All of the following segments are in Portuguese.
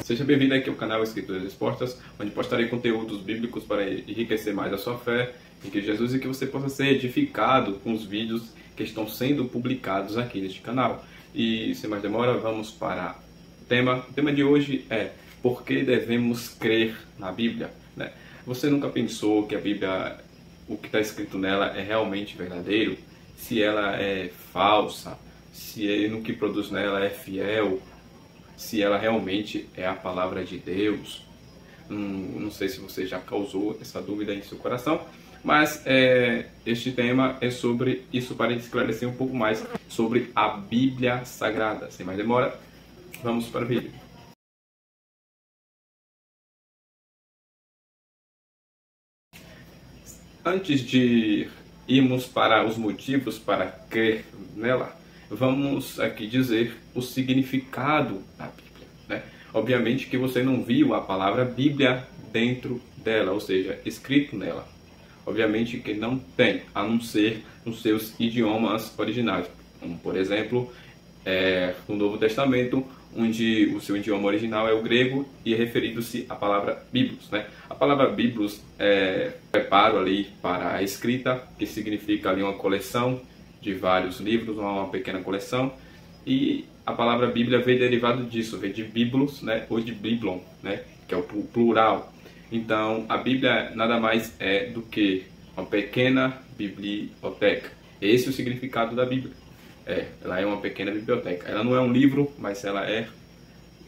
Seja bem-vindo aqui ao canal Escrituras Expostas, onde postarei conteúdos bíblicos para enriquecer mais a sua fé em que Jesus e que você possa ser edificado com os vídeos que estão sendo publicados aqui neste canal. E sem mais demora, vamos para o tema. O tema de hoje é: por que devemos crer na Bíblia? Né? Você nunca pensou que a Bíblia, o que está escrito nela é realmente verdadeiro? Se ela é falsa? Se no que produz nela é fiel? Se ela realmente é a palavra de Deus? Não sei se você já causou essa dúvida em seu coração, mas este tema é sobre isso, para esclarecer um pouco mais sobre a Bíblia Sagrada. Sem mais demora, vamos para o vídeo. Antes de irmos para os motivos para crer nela, vamos aqui dizer o significado da Bíblia, né? Obviamente que você não viu a palavra Bíblia dentro dela, ou seja, escrito nela. Obviamente que não tem, a não ser nos seus idiomas originais. Como, por exemplo, no Novo Testamento, onde o seu idioma original é o grego e é referido-se à palavra Biblos, né? A palavra Biblos é preparo ali para a escrita, que significa ali uma coleção de vários livros, uma pequena coleção. E a palavra Bíblia veio derivado disso, veio de Biblos, né? Ou de Biblon, né? Que é o plural. Então, a Bíblia nada mais é do que uma pequena biblioteca. Esse é o significado da Bíblia. Ela é uma pequena biblioteca. Ela não é um livro, mas ela é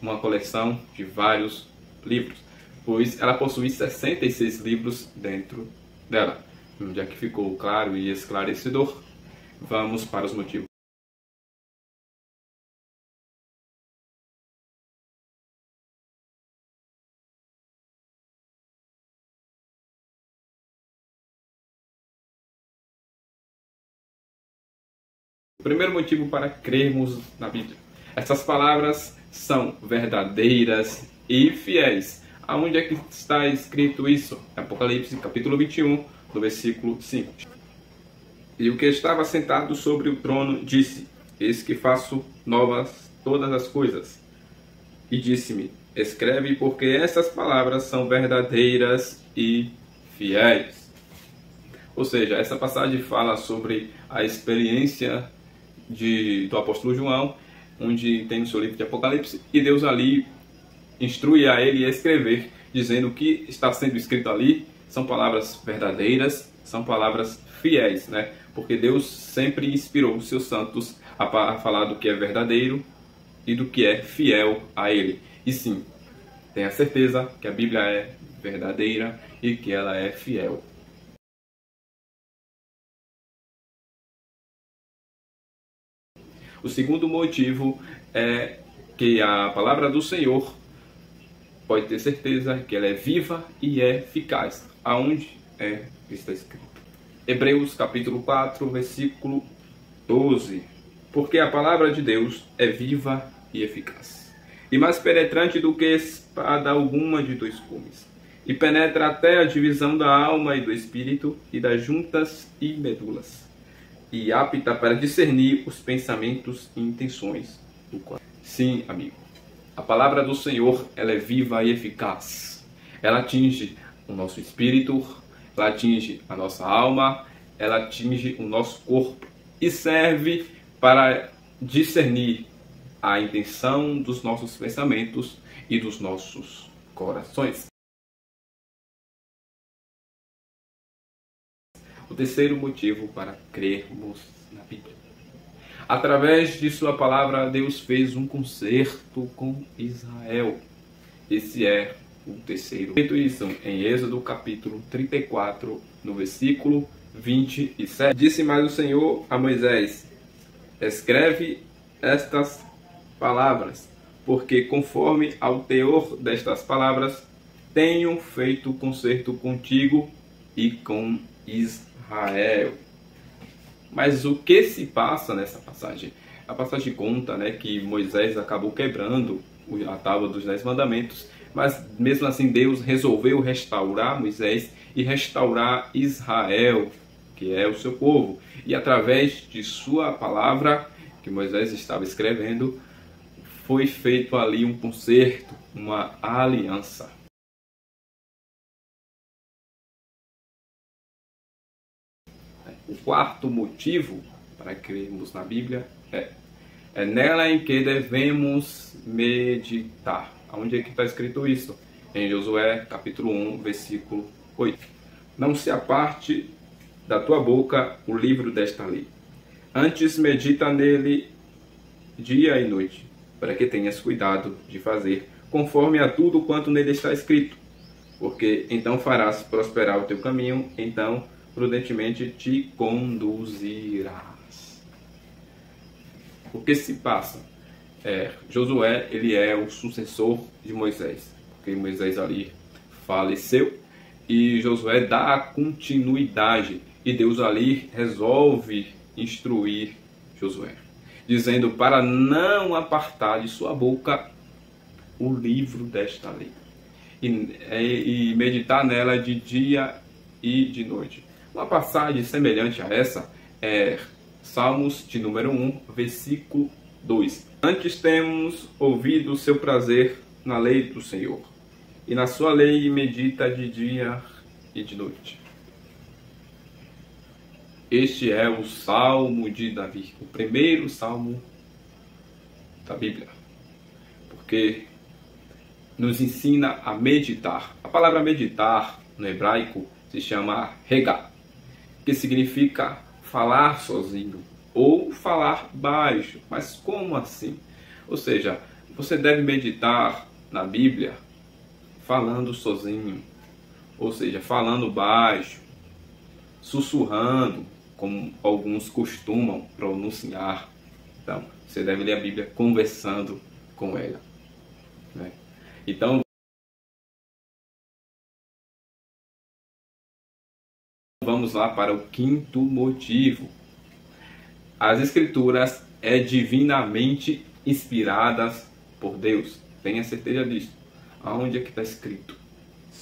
uma coleção de vários livros, pois ela possui 66 livros dentro dela. Já que ficou claro e esclarecedor, vamos para os motivos. O primeiro motivo para crermos na Bíblia: essas palavras são verdadeiras e fiéis. Aonde é que está escrito isso? Apocalipse capítulo 21, no versículo 5. E o que estava sentado sobre o trono disse: eis que faço novas todas as coisas. E disse-me: escreve, porque essas palavras são verdadeiras e fiéis. Ou seja, essa passagem fala sobre a experiência do apóstolo João, onde tem no seu livro de Apocalipse, e Deus ali instrui a ele a escrever, dizendo que está sendo escrito ali são palavras verdadeiras, são palavras fiéis, né? Porque Deus sempre inspirou os seus santos a falar do que é verdadeiro e do que é fiel a ele. E sim, tenha certeza que a Bíblia é verdadeira e que ela é fiel. O segundo motivo é que a palavra do Senhor, pode ter certeza que ela é viva e é eficaz. Aonde está escrito? Hebreus capítulo 4, versículo 12. Porque a palavra de Deus é viva e eficaz, e mais penetrante do que espada alguma de dois gumes, e penetra até a divisão da alma e do espírito, e das juntas e medulas, e apta para discernir os pensamentos e intenções do coração. Sim, amigo, a palavra do Senhor, ela é viva e eficaz. Ela atinge o nosso espírito, ela atinge a nossa alma, ela atinge o nosso corpo e serve para discernir a intenção dos nossos pensamentos e dos nossos corações. O terceiro motivo para crermos na Bíblia: através de sua palavra, Deus fez um concerto com Israel. Esse é o terceiro. Feito isso em Êxodo capítulo 34, no versículo 27. Disse mais o Senhor a Moisés: escreve estas palavras, porque conforme ao teor destas palavras, tenho feito concerto contigo e com Israel. Mas o que se passa nessa passagem? A passagem conta, né, que Moisés acabou quebrando a tábua dos 10 mandamentos, mas mesmo assim Deus resolveu restaurar Moisés e restaurar Israel, que é o seu povo. E através de sua palavra, que Moisés estava escrevendo, foi feito ali um concerto uma aliança. O quarto motivo para crermos na Bíblia é nela em que devemos meditar. Onde é que está escrito isso? Em Josué, capítulo 1, versículo 8. Não se aparte da tua boca o livro desta lei. Antes medita nele dia e noite, para que tenhas cuidado de fazer conforme a tudo quanto nele está escrito. Porque então farás prosperar o teu caminho, então prudentemente te conduzirás. O que se passa? Josué, ele é o sucessor de Moisés, porque Moisés ali faleceu e Josué dá a continuidade e Deus ali resolve instruir Josué, dizendo para não apartar de sua boca o livro desta lei e meditar nela de dia e de noite. Uma passagem semelhante a essa é Salmos de número 1, versículo 2. Antes temos ouvido o seu prazer na lei do Senhor, e na sua lei medita de dia e de noite. Este é o Salmo de Davi, o primeiro salmo da Bíblia, porque nos ensina a meditar. A palavra meditar no hebraico se chama regá, que significa falar sozinho ou falar baixo. Mas como assim? Ou seja, você deve meditar na Bíblia falando sozinho, ou seja, falando baixo, sussurrando, como alguns costumam pronunciar. Então, você deve ler a Bíblia conversando com ela, né? Então, vamos lá para o quinto motivo. As Escrituras divinamente inspiradas por Deus. Tenha certeza disso. Aonde é que está escrito?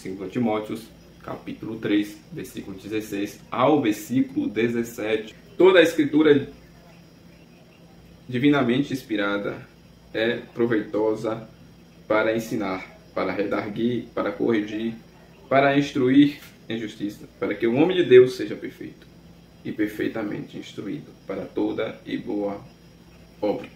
2 Timóteo, capítulo 3, versículo 16 ao versículo 17. Toda a Escritura divinamente inspirada é proveitosa para ensinar, para redarguir, para corrigir, para instruir em justiça, para que o homem de Deus seja perfeito e perfeitamente instruído para toda e boa obra.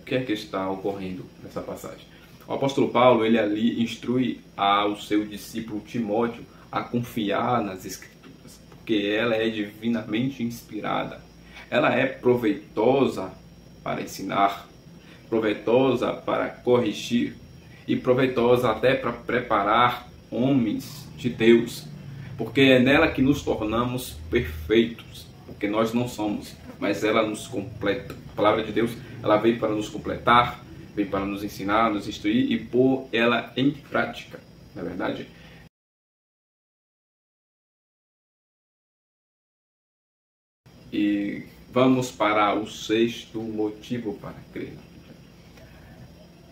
O que é que está ocorrendo nessa passagem? O apóstolo Paulo, ele ali instrui ao seu discípulo Timóteo a confiar nas Escrituras, porque ela é divinamente inspirada. Ela é proveitosa para ensinar, proveitosa para corrigir e proveitosa até para preparar homens de Deus, porque é nela que nos tornamos perfeitos, porque nós não somos, mas ela nos completa. A palavra de Deus, ela veio para nos completar, veio para nos ensinar, nos instruir e pôr ela em prática, na verdade. E vamos para o sexto motivo para crer.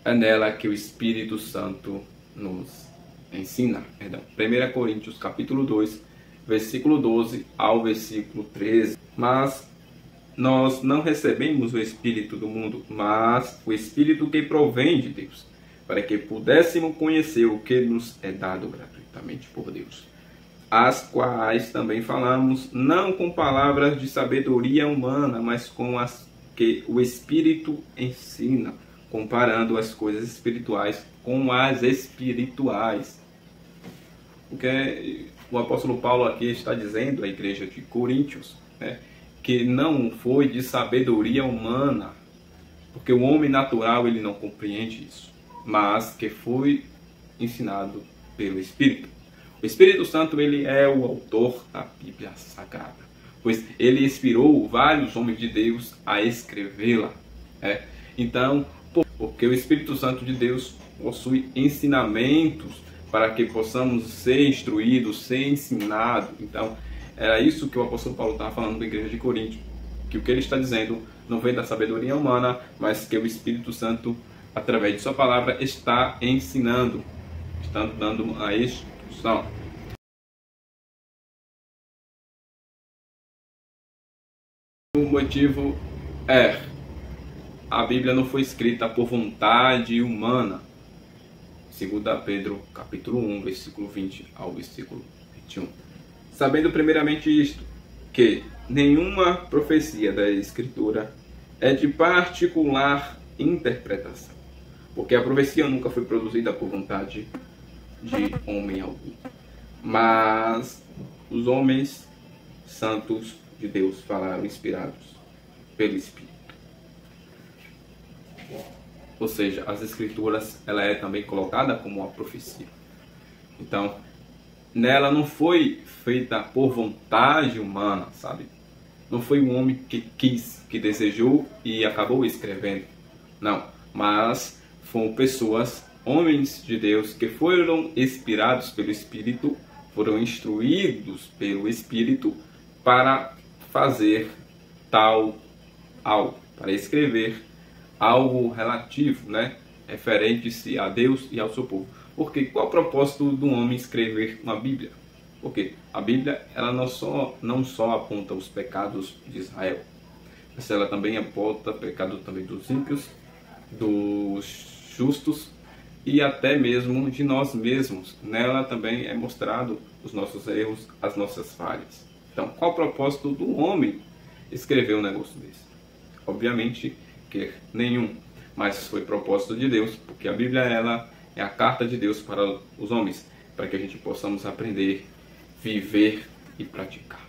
É nela que o Espírito Santo nos ensina. 1 Coríntios capítulo 2, versículo 12 ao versículo 13. Mas nós não recebemos o Espírito do mundo, mas o Espírito que provém de Deus, para que pudéssemos conhecer o que nos é dado gratuitamente por Deus, as quais também falamos, não com palavras de sabedoria humana, mas com as que o Espírito ensina, comparando as coisas espirituais com as espirituais. O que o apóstolo Paulo aqui está dizendo à igreja de Coríntios, né, que não foi de sabedoria humana, porque o homem natural ele não compreende isso, mas que foi ensinado pelo Espírito. O Espírito Santo ele é o autor da Bíblia Sagrada, pois ele inspirou vários homens de Deus a escrevê-la. Então, porque o Espírito Santo de Deus possui ensinamentos para que possamos ser instruídos, ser ensinados. Então, era isso que o apóstolo Paulo estava falando da igreja de Corinto, que o que ele está dizendo não vem da sabedoria humana, mas que o Espírito Santo, através de sua palavra, está ensinando, está dando a instrução. O motivo a Bíblia não foi escrita por vontade humana. 2 Pedro, capítulo 1, versículo 20 ao versículo 21. Sabendo primeiramente isto, que nenhuma profecia da Escritura é de particular interpretação, porque a profecia nunca foi produzida por vontade de homem algum, mas os homens santos de Deus falaram inspirados pelo Espírito. Ou seja, as Escrituras, ela é também colocada como uma profecia. Então, nela não foi feita por vontade humana, sabe? Não foi um homem que quis, que desejou e acabou escrevendo. Não, mas foram pessoas, homens de Deus, que foram inspirados pelo Espírito, foram instruídos pelo Espírito para fazer tal algo, para escrever algo relativo, né? Referente-se a Deus e ao seu povo. Porque qual é o propósito de um homem escrever uma Bíblia? Porque a Bíblia, ela não só aponta os pecados de Israel, mas ela também aponta o pecado também dos ímpios, dos justos e até mesmo de nós mesmos. Nela também é mostrado os nossos erros, as nossas falhas. Então, qual o propósito do homem escrever um negócio desse? Obviamente que nenhum, mas foi propósito de Deus, porque a Bíblia, ela é a carta de Deus para os homens, para que a gente possamos aprender, viver e praticar.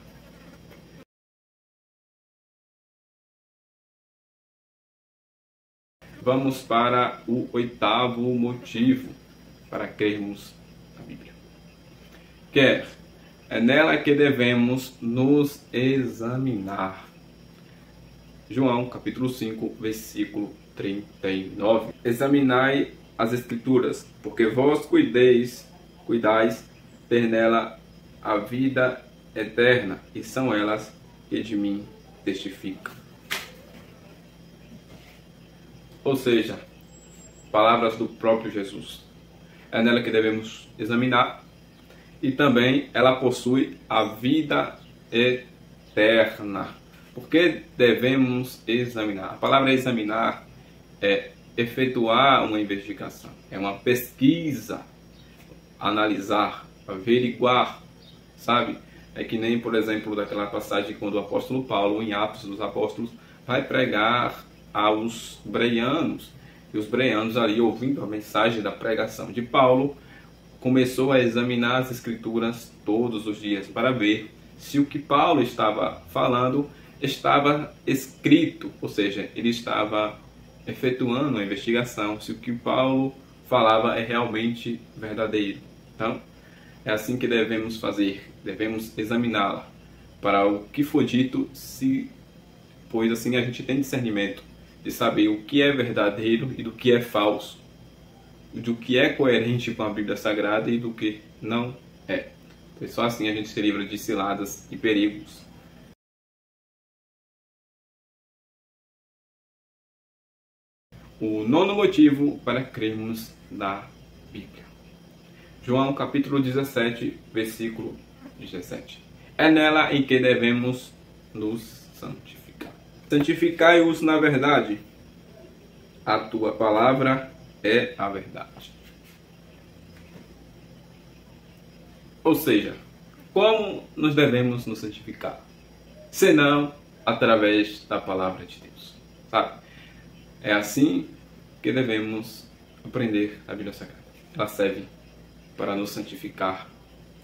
Vamos para o 8º motivo para crermos na Bíblia. É nela que devemos nos examinar. João, capítulo 5, versículo 39. Examinai as Escrituras, porque vós cuidais ter nela a vida eterna, e são elas que de mim testificam. Ou seja, palavras do próprio Jesus. É nela que devemos examinar, e também ela possui a vida eterna. Por que devemos examinar? A palavra examinar é efetuar uma investigação, é uma pesquisa, analisar, averiguar, sabe? É que nem, por exemplo, daquela passagem quando o apóstolo Paulo, em Atos dos Apóstolos, vai pregar aos bereanos, e os bereanos ali, ouvindo a mensagem da pregação de Paulo, começou a examinar as Escrituras todos os dias para ver se o que Paulo estava falando estava escrito, ou seja, ele estava efetuando uma investigação se o que Paulo falava é realmente verdadeiro. Então, é assim que devemos fazer, devemos examiná-la para o que for dito, pois assim a gente tem discernimento de saber o que é verdadeiro e do que é falso, do que é coerente com a Bíblia Sagrada e do que não é. Pois só assim a gente se livra de ciladas e perigos. O 9º motivo para crermos na Bíblia. João capítulo 17, versículo 17. É nela em que devemos nos santificar. Santificai-os na verdade. A tua palavra é a verdade. Ou seja, como nos devemos nos santificar? Senão através da palavra de Deus. Sabe? É assim que devemos aprender a Bíblia Sagrada. Ela serve para nos santificar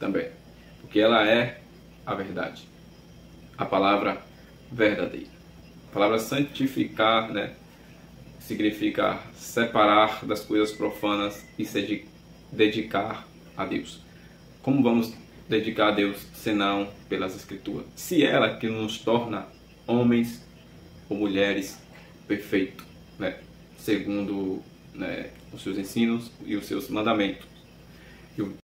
também, porque ela é a verdade, a palavra verdadeira. A palavra santificar, né, significa separar das coisas profanas e se dedicar a Deus. Como vamos dedicar a Deus senão pelas Escrituras? Se ela que nos torna homens ou mulheres perfeitos, né, segundo, né, os seus ensinos e os seus mandamentos. E o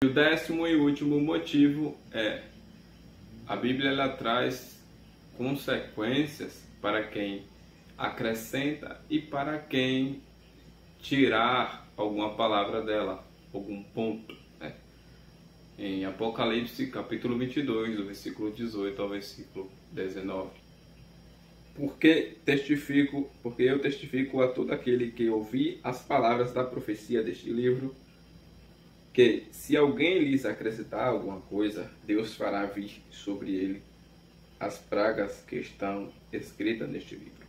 10º e último motivo é: a Bíblia, ela traz consequências para quem acrescenta e para quem tirar alguma palavra dela, algum ponto, né? em Apocalipse capítulo 22, do versículo 18 ao versículo 19. Porque eu testifico a todo aquele que ouvir as palavras da profecia deste livro, que se alguém lhes acrescentar alguma coisa, Deus fará vir sobre ele as pragas que estão escritas neste livro.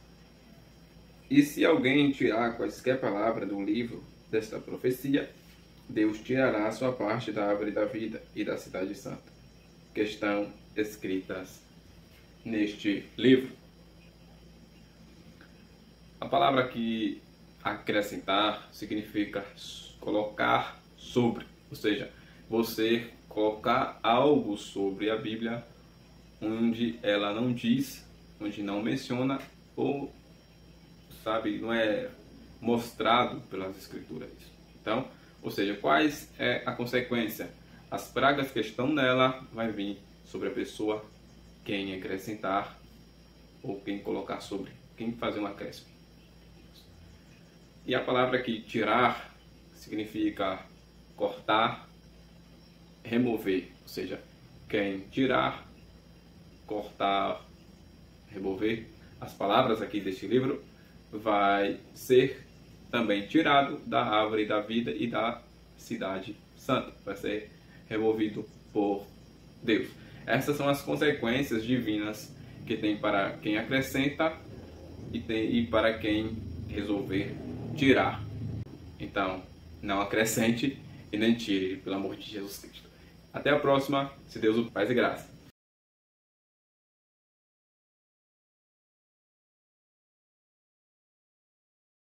E se alguém tirar quaisquer palavras do livro desta profecia, Deus tirará a sua parte da árvore da vida e da cidade santa, que estão escritas neste livro. A palavra aqui, acrescentar, significa colocar sobre, ou seja, você colocar algo sobre a Bíblia onde ela não diz, onde não menciona, ou, sabe, não é mostrado pelas Escrituras. Então, ou seja, quais é a consequência? As pragas que estão nela vai vir sobre a pessoa quem acrescentar ou quem colocar sobre, quem fazer um acréscimo. E a palavra aqui, tirar, significa cortar, remover. Ou seja, quem tirar, cortar, remover. As palavras aqui deste livro vai ser também tirado da árvore da vida e da cidade santa. Vai ser removido por Deus. Essas são as consequências divinas que tem para quem acrescenta e para quem resolver tirar. Então, não acrescente e nem tire, pelo amor de Jesus Cristo. Até a próxima, se Deus o faz e graça.